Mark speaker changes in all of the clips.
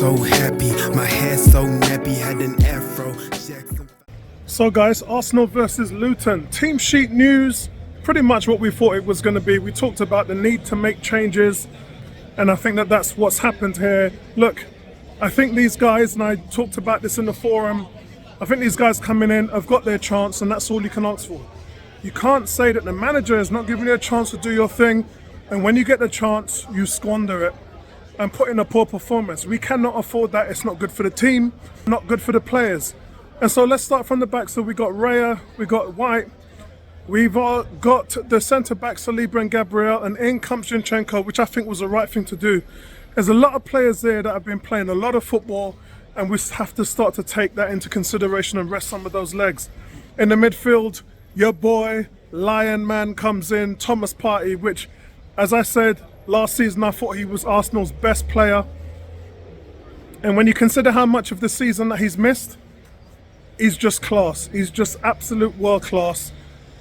Speaker 1: so happy, my hair so nappy, had an afro.
Speaker 2: So guys, Arsenal versus Luton. Team sheet news, pretty much what we thought it was going to be. We talked about the need to make changes, and I think that that's what's happened here. Look, I think these guys, and I talked about this in the forum, I think these guys coming in have got their chance, and that's all you can ask for. You can't say that the manager is not giving you a chance to do your thing, and when you get the chance, you squander it and put in a poor performance. We cannot afford that. It's not good for the team, not good for the players. And so let's start from the back. So we got Raya, we got White, we've got the centre-backs, Saliba and Gabriel, and in comes Zinchenko, which I think was the right thing to do. There's a lot of players there that have been playing a lot of football, and we have to start to take that into consideration and rest some of those legs. In the midfield, your boy, Lion Man comes in, Thomas Partey, which, as I said, last season I thought he was Arsenal's best player. And when you consider how much of the season that he's missed, he's just class. He's just absolute world class.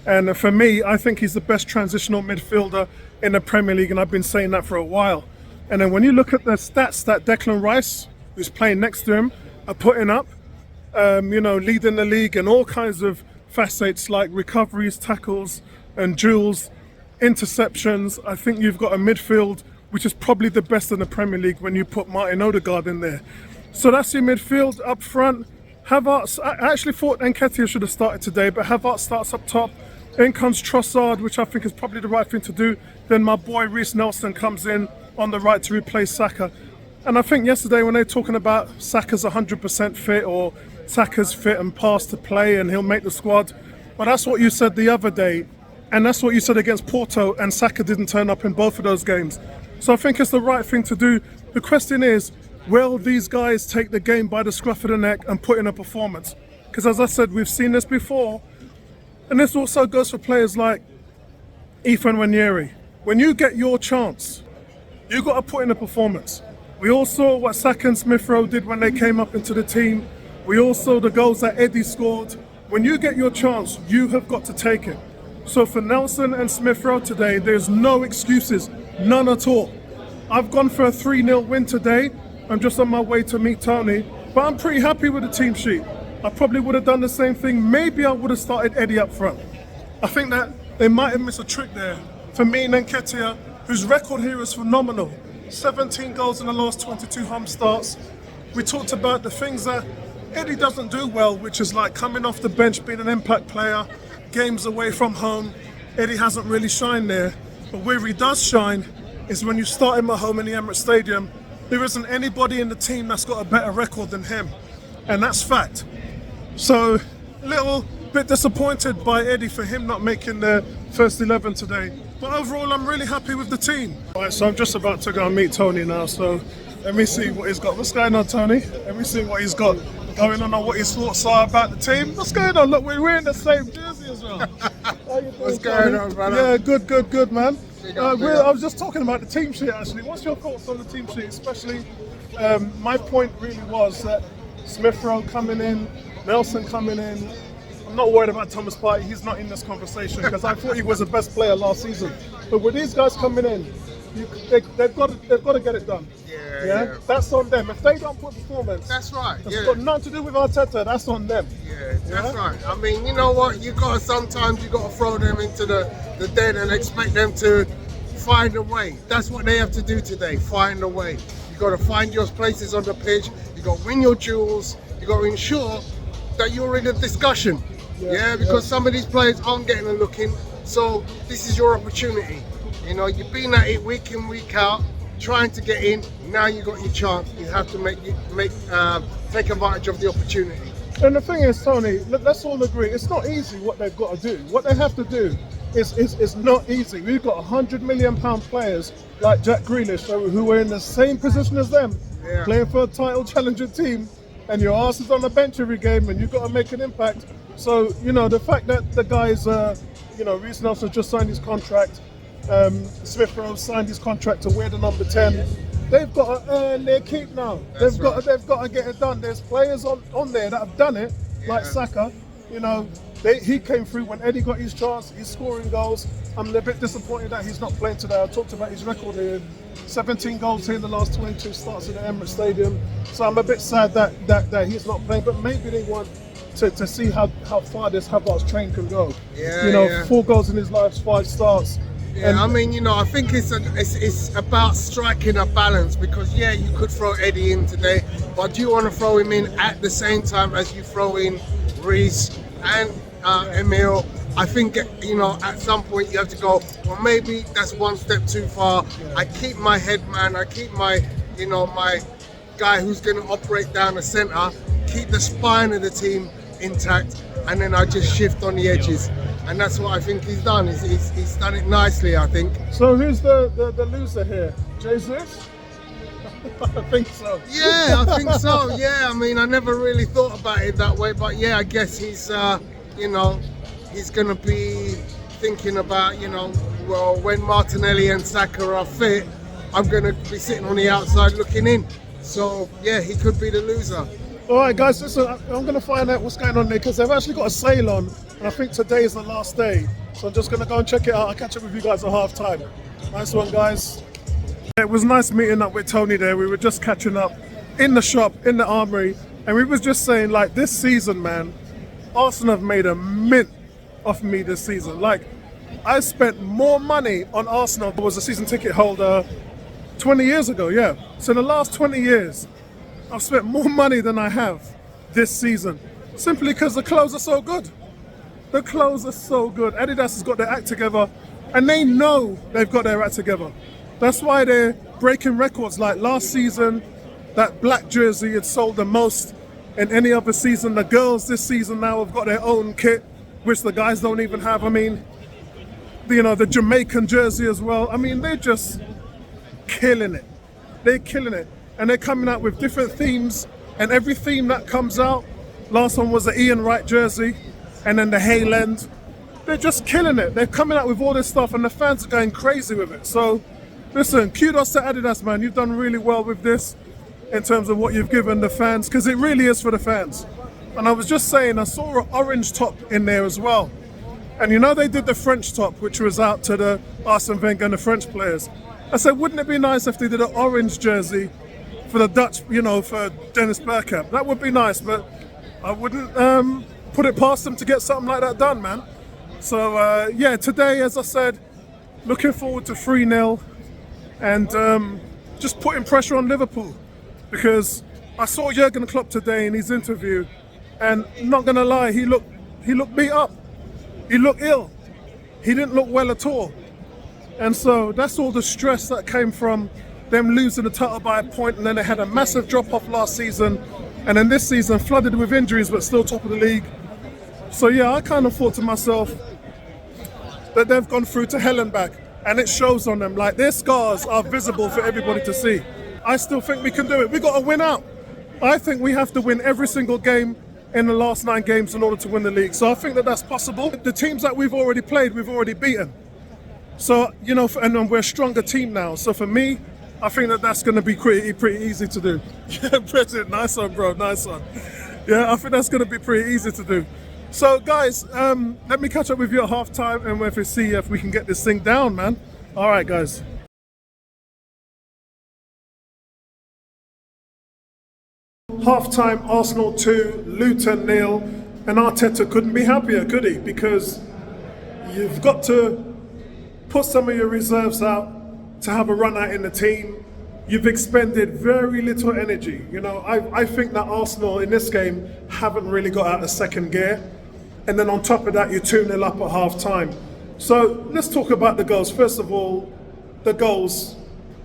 Speaker 2: And for me, I think he's the best transitional midfielder in the Premier League, and I've been saying that for a while. And then when you look at the stats that Declan Rice, who's playing next to him, are putting up, leading the league in all kinds of facets like recoveries, tackles and duels, interceptions. I think you've got a midfield which is probably the best in the Premier League when you put Martin Odegaard in there. So that's your midfield. Up front, Havertz, I actually thought Nketiah should have started today, but Havertz starts up top. In comes Trossard, which I think is probably the right thing to do. Then my boy Reece Nelson comes in on the right to replace Saka. And I think yesterday when they're talking about Saka's 100% fit, or Saka's fit and passed to play and he'll make the squad, well, that's what you said the other day. And that's what you said against Porto, and Saka didn't turn up in both of those games. So I think it's the right thing to do. The question is, will these guys take the game by the scruff of the neck and put in a performance? Because as I said, we've seen this before. And this also goes for players like Ethan Nwaneri. When you get your chance, you got to put in a performance. We all saw what Saka and Smith Rowe did when they came up into the team. We all saw the goals that Eddie scored. When you get your chance, you have got to take it. So for Nelson and Smith Rowe today, there's no excuses, none at all. I've gone for a 3-0 win today. I'm just on my way to meet Tony, but I'm pretty happy with the team sheet. I probably would have done the same thing. Maybe I would have started Eddie up front. I think that they might have missed a trick there. For me, Nketiah, whose record here is phenomenal. 17 goals in the last 22 home starts. We talked about the things that Eddie doesn't do well, which is like coming off the bench, being an impact player, games away from home. Eddie hasn't really shined there. But where he does shine is when you start him at home in the Emirates Stadium. There isn't anybody in the team that's got a better record than him. And that's fact. So, a little bit disappointed by Eddie for him not making the first 11 today. But overall, I'm really happy with the team. All right, so I'm just about to go and meet Tony now. So, let me see what he's got. What's going on, Tony? Let me see what he's got going on what his thoughts are about the team. What's going on? Look, we're wearing the same jersey as well. How you doing,
Speaker 3: What's going on, brother?
Speaker 2: Yeah, good, man. I was just talking about the team sheet, actually. What's your thoughts on the team sheet? Especially, my point really was that Smith Rowe coming in, Nelson coming in. I'm not worried about Thomas Partey. He's not in this conversation because I thought he was the best player last season. But with these guys coming in, they've got to get it done. Yeah, that's on them. If they don't put performance,
Speaker 3: that's right.
Speaker 2: It's got nothing to do with Arteta. That's on them.
Speaker 3: Yeah, that's right. I mean, you know what? Sometimes you got to throw them into the den and expect them to find a way. That's what they have to do today. Find a way. You got to find your places on the pitch. You got to win your duels. You got to ensure that you're in a discussion. Yeah, because some of these players aren't getting a look in. So this is your opportunity. You know, you've been at it week in, week out, trying to get in. Now you got your chance. You have to take advantage of the opportunity.
Speaker 2: And the thing is, Tony, let's all agree, it's not easy what they've got to do. What they have to do is not easy. We've got £100 million players like Jack Grealish who are in the same position as them, playing for a title challenger team, and your arse is on the bench every game, and you've got to make an impact. So, the fact that the guys, Reece Nelson just signed his contract, Smith Rowe signed his contract to wear the number 10. They've got to earn their keep now. They've got to get it done. There's players on there that have done it, like Saka. He came through when Eddie got his chance. He's scoring goals. I'm a bit disappointed that he's not playing today. I talked about his record here. 17 goals here in the last 22 starts at the Emirates Stadium. So I'm a bit sad that he's not playing, but maybe they want to see how far this Havertz train can go.
Speaker 3: Yeah,
Speaker 2: 4 goals in his last 5 starts.
Speaker 3: Yeah, I mean, I think it's about striking a balance, because you could throw Eddie in today, but do you want to throw him in at the same time as you throw in Reece and Emil? I think, at some point you have to go, well, maybe that's one step too far. I keep my head man, I keep my, my guy who's going to operate down the centre, keep the spine of the team intact, and then I just shift on the edges. And that's what I think he's done. He's done it nicely, I think.
Speaker 2: So who's the loser here? Jesus? I think so.
Speaker 3: Yeah, I think so. Yeah, I mean, I never really thought about it that way, but I guess he's, he's going to be thinking about, well, when Martinelli and Saka are fit, I'm going to be sitting on the outside looking in. So, he could be the loser.
Speaker 2: All right, guys, listen, I'm going to find out what's going on there, because they've actually got a sale on, and I think today is the last day. So I'm just going to go and check it out. I'll catch up with you guys at half time. Nice one, guys. It was nice meeting up with Tony there. We were just catching up in the shop, in the armory, and we was just saying, like, this season, man, Arsenal have made a mint off me this season. Like, I spent more money on Arsenal. I was a season ticket holder 20 years ago, yeah. So in the last 20 years, I've spent more money than I have this season, simply because the clothes are so good. The clothes are so good. Adidas has got their act together, and they know they've got their act together. That's why they're breaking records. Like last season, that black jersey had sold the most in any other season. The girls this season now have got their own kit, which the guys don't even have. I mean, the Jamaican jersey as well. I mean, they're just killing it. They're killing it. And they're coming out with different themes, and every theme that comes out, last one was the Ian Wright jersey, and then the Hayland. They're just killing it. They're coming out with all this stuff, and the fans are going crazy with it. So, listen, kudos to Adidas, man. You've done really well with this in terms of what you've given the fans, because it really is for the fans. And I was just saying, I saw an orange top in there as well. And they did the French top, which was out to the Arsene Wenger and the French players. I said, wouldn't it be nice if they did an orange jersey for the Dutch, for Dennis Bergkamp? That would be nice, but I wouldn't put it past them to get something like that done, man. So, today, as I said, looking forward to 3-0 and just putting pressure on Liverpool, because I saw Jurgen Klopp today in his interview, and not going to lie, he looked beat up. He looked ill. He didn't look well at all. And so that's all the stress that came from them losing the title by a point, and then they had a massive drop-off last season, and then this season flooded with injuries but still top of the league. So I kind of thought to myself that they've gone through to hell and back, and it shows on them. Like, their scars are visible for everybody to see. I still think we can do it. We got to win out. I think we have to win every single game in the last 9 games in order to win the league. So I think that that's possible. The teams that we've already played, we've already beaten. So, and we're a stronger team now. So for me, I think that that's going to be pretty easy to do. Yeah, Bridget, nice one, bro, nice one. Yeah, I think that's going to be pretty easy to do. So, guys, let me catch up with you at half time, and we'll see if we can get this thing down, man. All right, guys. Half-time, Arsenal 2, Luton 0, and Arteta couldn't be happier, could he? Because you've got to put some of your reserves out to have a run out in the team. You've expended very little energy. I think that Arsenal in this game haven't really got out of second gear. And then on top of that, you're 2-0 up at half-time. So let's talk about the goals. First of all, the goals.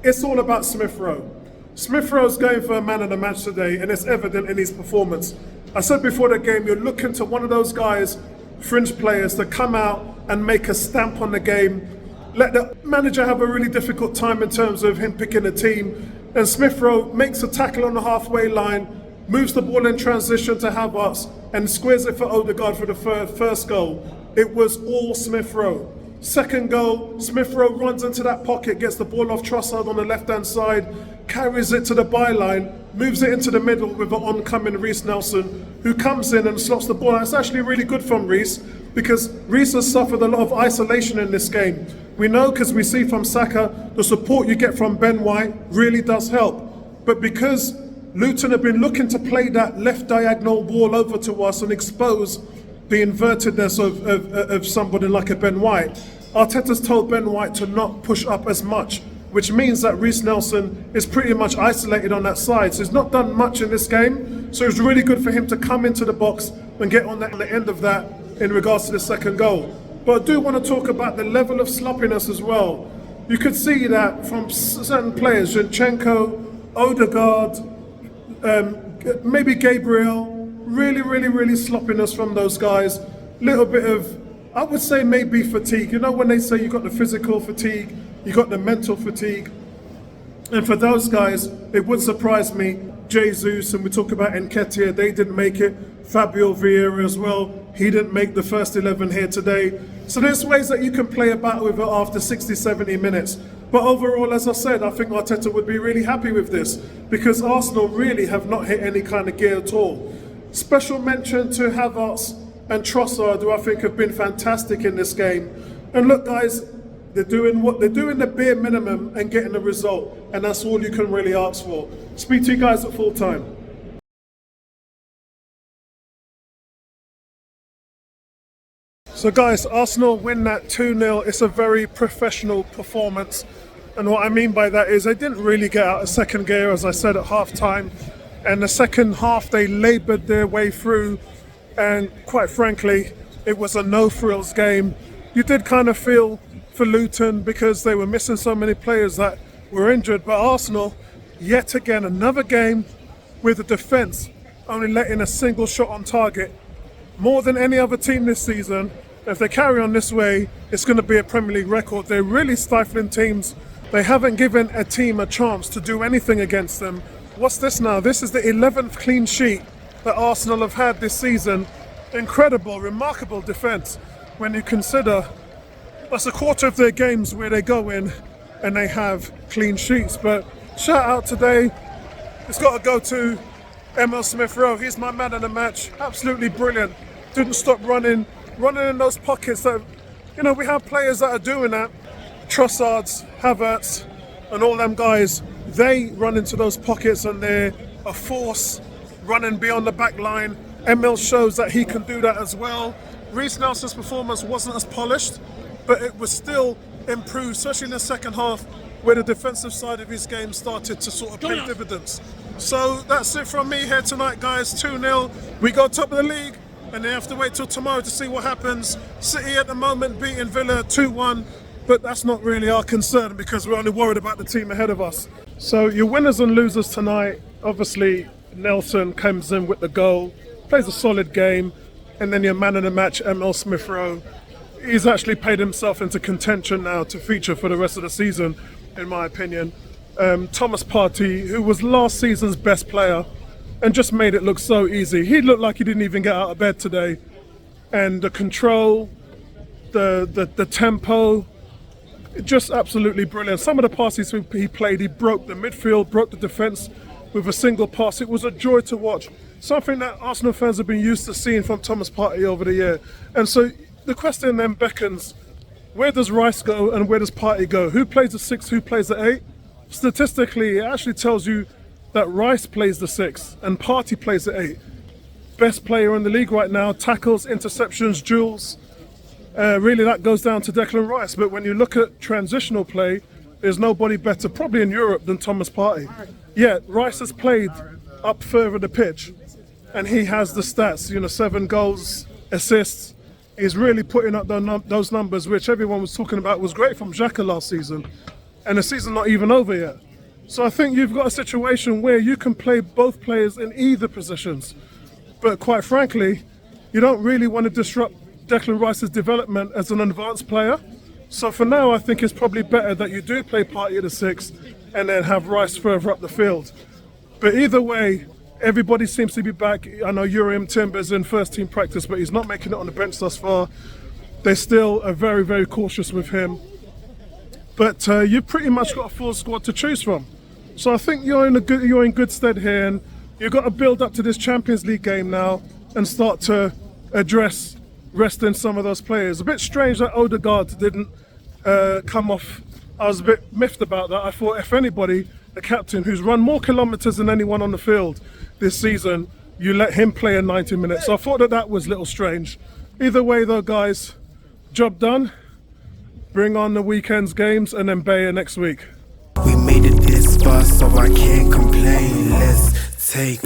Speaker 2: It's all about Smith Rowe. Smith Rowe's going for a man of the match today, and it's evident in his performance. I said before the game, you're looking to one of those guys, fringe players, to come out and make a stamp on the game. Let the manager have a really difficult time in terms of him picking a team. And Smith Rowe makes a tackle on the halfway line, moves the ball in transition to Havertz, and squares it for Odegaard for the first goal. It was all Smith Rowe. Second goal, Smith Rowe runs into that pocket, gets the ball off Trossard on the left-hand side, carries it to the byline, moves it into the middle with an oncoming Reece Nelson, who comes in and slots the ball. That's actually really good from Reece, because Reece has suffered a lot of isolation in this game. We know, because we see from Saka, the support you get from Ben White really does help. But because Luton have been looking to play that left diagonal ball over to us and expose the invertedness of somebody like a Ben White, Arteta's told Ben White to not push up as much, which means that Reece Nelson is pretty much isolated on that side. So he's not done much in this game. So it's really good for him to come into the box and get on the end of that in regards to the second goal. But I do want to talk about the level of sloppiness as well. You could see that from certain players, Zinchenko, Odegaard, maybe Gabriel, really sloppiness from those guys. Little bit of, I would say maybe fatigue. You know when they say you got the physical fatigue, you got the mental fatigue. And for those guys, it would surprise me. Jesus, and we talk about Nketiah, they didn't make it. Fabio Vieira as well, he didn't make the first 11 here today. So there's ways that you can play about with it after 60, 70 minutes. But overall, as I said, I think Arteta would be really happy with this, because Arsenal really have not hit any kind of gear at all. Special mention to Havertz and Trossard, who I think have been fantastic in this game. And look, guys, they're doing the bare minimum and getting the result, and that's all you can really ask for. Speak to you guys at full time. So guys, Arsenal win that 2-0. It's a very professional performance. And what I mean by that is they didn't really get out of second gear, as I said, at half time. And the second half, they laboured their way through. And quite frankly, it was a no-frills game. You did kind of feel for Luton because they were missing so many players that were injured. But Arsenal, yet again, another game with the defence only letting a single shot on target. More than any other team this season. If they carry on this way, it's going to be a Premier League record. They're really stifling teams. They haven't given a team a chance to do anything against them. What's this now? This is the 11th clean sheet that Arsenal have had this season. Incredible, remarkable defence when you consider that's a quarter of their games where they go in and they have clean sheets. But shout out today, it's got to go to Emil Smith-Rowe. He's my man of the match. Absolutely brilliant. Didn't stop running in those pockets. That, you know, we have players that are doing that. Trossards, Havertz, and all them guys, they run into those pockets and they're a force running beyond the back line. Emil shows that he can do that as well. Reece Nelson's performance wasn't as polished, but it was still improved, especially in the second half, where the defensive side of his game started to sort of pay dividends. So that's it from me here tonight, guys. 2-0. We go top of the league, and they have to wait till tomorrow to see what happens. City at the moment beating Villa 2-1, but that's not really our concern because we're only worried about the team ahead of us. So your winners and losers tonight, obviously Nelson comes in with the goal, plays a solid game, and then your man of the match, Emil Smith-Rowe. He's actually paid himself into contention now to feature for the rest of the season, in my opinion. Thomas Partey, who was last season's best player and just made it look so easy. He looked like he didn't even get out of bed today. And the control, the tempo, just absolutely brilliant. Some of the passes he played, he broke the midfield, broke the defence with a single pass. It was a joy to watch. Something that Arsenal fans have been used to seeing from Thomas Partey over the year. And so the question then beckons, where does Rice go and where does Partey go? Who plays the 6, who plays the 8? Statistically, it actually tells you that Rice plays the 6 and Partey plays the 8. Best player in the league right now, tackles, interceptions, duels. Really that goes down to Declan Rice. But when you look at transitional play, there's nobody better probably in Europe than Thomas Partey. Yet Rice has played up further the pitch and he has the stats, 7 goals, assists. He's really putting up those numbers, which everyone was talking about was great from Xhaka last season. And the season's not even over yet. So I think you've got a situation where you can play both players in either positions. But quite frankly, you don't really want to disrupt Declan Rice's development as an advanced player. So for now, I think it's probably better that you do play Partey at the 6 and then have Rice further up the field. But either way, everybody seems to be back. I know Uriam Timber's in first team practice, but he's not making it on the bench thus far. They still are very, very cautious with him. But you've pretty much got a full squad to choose from. So I think you're in good stead here, and you've got to build up to this Champions League game now and start to address resting some of those players. A bit strange that Odegaard didn't come off. I was a bit miffed about that. I thought if anybody, the captain who's run more kilometres than anyone on the field this season, you let him play in 90 minutes. So I thought that was a little strange. Either way though, guys, job done. Bring on the weekend's games and then Bayer next week.
Speaker 1: We made it this far, so I can't complain. Let's take